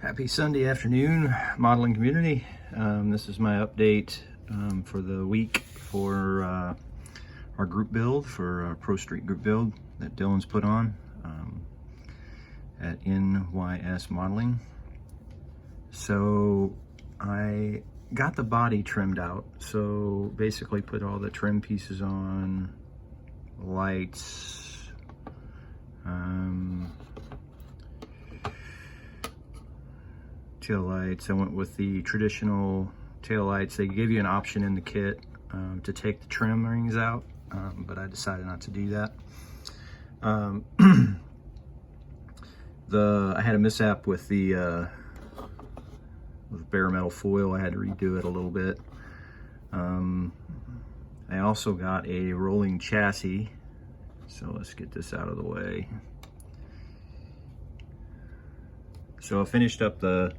Happy Sunday afternoon, modeling community. This is my update for the week for our group build for Pro Street group build that Dylan's put on at NYS Modeling. So I got the body trimmed out. So basically put all the trim pieces on, lights, tail lights. I went with the traditional tail lights. They give you an option in the kit to take the trim rings out, but I decided not to do that. I had a mishap with the bare metal foil. I had to redo it a little bit. I also got a rolling chassis, so let's get this out of the way. So I finished up the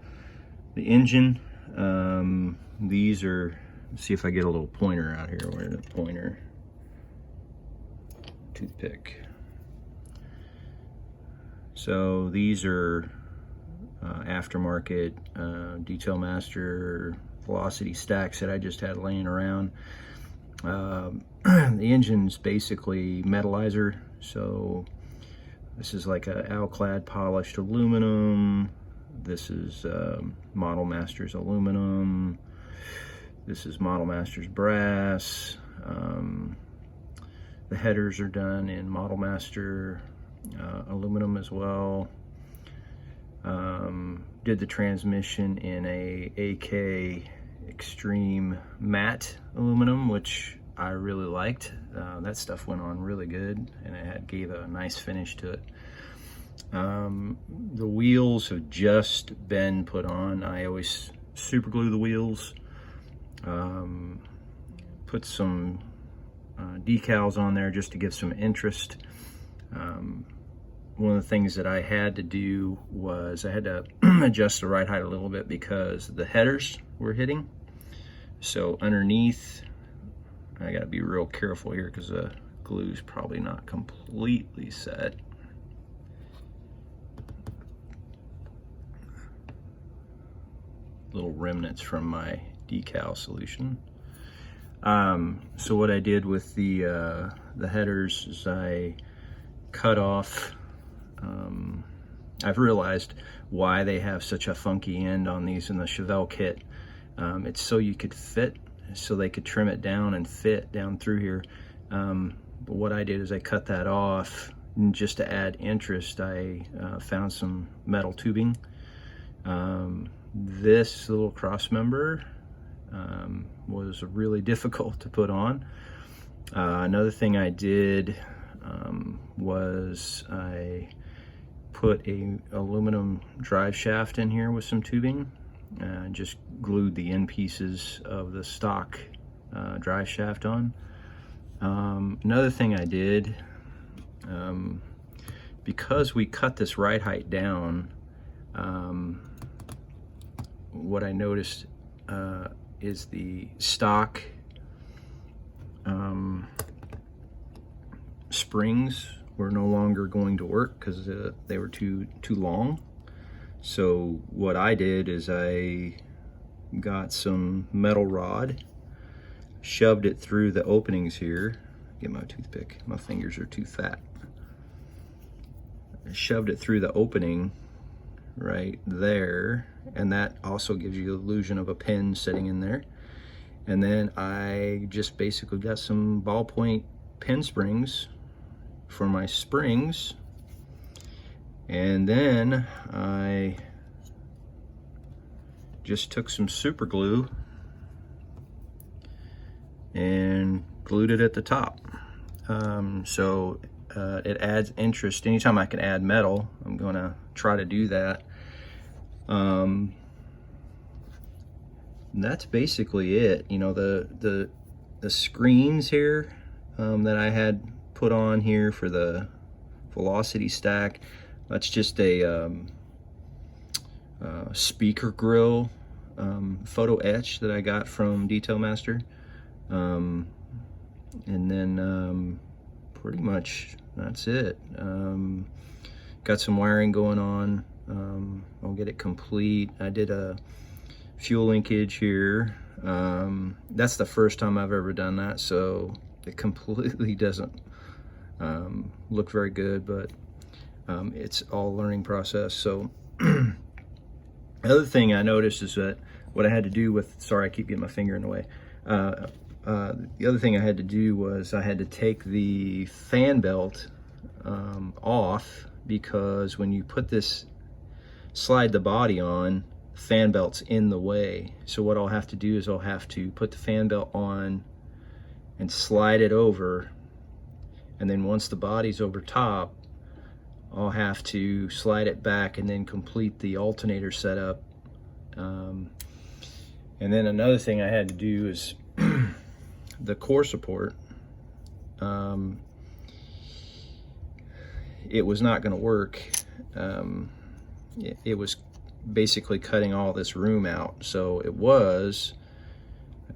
engine. These are, let's see if I get a little pointer out here. Where's the pointer? Toothpick. So these are aftermarket Detail Master velocity stacks that I just had laying around. The engine's basically metallizer, so this is like a alclad polished aluminum. This is Model Master's aluminum. This is Model Master's brass. The headers are done in Model Master aluminum as well. Did the transmission in a AK Extreme matte aluminum, which I really liked. That stuff went on really good, and it gave a nice finish to it. The wheels have just been put on. I always super glue the wheels. Put some decals on there just to give some interest. One of the things that I had to do was I had to adjust the ride height a little bit because the headers were hitting. So underneath, I gotta be real careful here because the glue's probably not completely set. Little remnants from my decal solution. So what I did with the headers is I cut off. I've realized why they have such a funky end on these in the Chevelle kit. It's so you could fit, so they could trim it down and fit down through here. But what I did is I cut that off, and just to add interest, I found some metal tubing. This little cross member was really difficult to put on. Another thing I did was I put a aluminum drive shaft in here with some tubing, and just glued the end pieces of the stock drive shaft on. Another thing I did, because we cut this ride height down, what I noticed is the stock springs were no longer going to work because they were too long. So what I did is I got some metal rod, shoved it through the openings here. Get my toothpick, my fingers are too fat. I shoved it through the opening right there, and that also gives you the illusion of a pin sitting in there. And then I just basically got some ballpoint pin springs for my springs, and then I just took some super glue and glued it at the top. So it adds interest. Anytime I can add metal, I'm gonna try to do that. That's basically it. You know, the screens here that I had put on here for the velocity stack, that's just a speaker grill photo etch that I got from Detail Master. And then pretty much that's it. Got some wiring going on I'll get it complete. I did a fuel linkage here. That's the first time I've ever done that, so it completely doesn't look very good, but it's all a learning process. So the other thing I noticed is that what I had to do with, sorry, I keep getting my finger in the way. The other thing I had to do was I had to take the fan belt off, because when you put this, slide the body on, fan belt's in the way. So what I'll have to do is I'll have to put the fan belt on and slide it over, and then once the body's over top, I'll have to slide it back and then complete the alternator setup. And then another thing I had to do is the core support. It was not going to work. It was basically cutting all this room out, so it was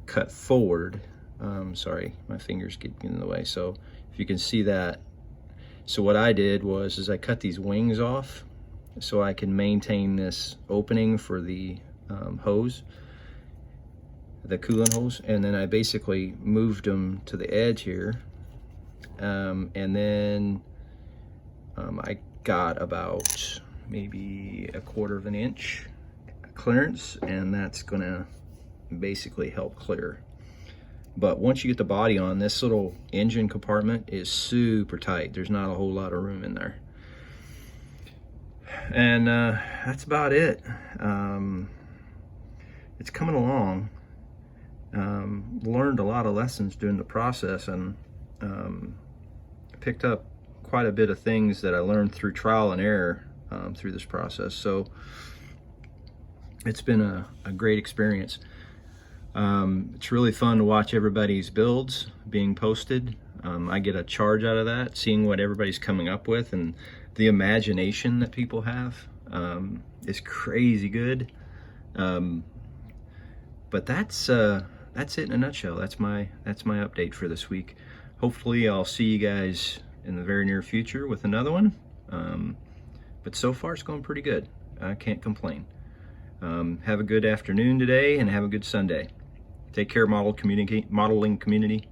cut forward. Sorry, my fingers get in the way. So if you can see that, so what I did was I cut these wings off so I can maintain this opening for the hose, the coolant hose, and then I basically moved them to the edge here, and then I got about maybe 1/4 of an inch clearance, and that's gonna basically help clear. But once you get the body on, this little engine compartment is super tight. There's not a whole lot of room in there. And that's about it. It's coming along. Learned a lot of lessons during the process, and picked up quite a bit of things that I learned through trial and error through this process. So it's been a great experience. It's really fun to watch everybody's builds being posted. I get a charge out of that, seeing what everybody's coming up with, and the imagination that people have is crazy good. But that's it in a nutshell. That's my update for this week. Hopefully I'll see you guys in the very near future with another one. But so far it's going pretty good. I can't complain. Have a good afternoon today, and have a good Sunday. Take care, modeling community.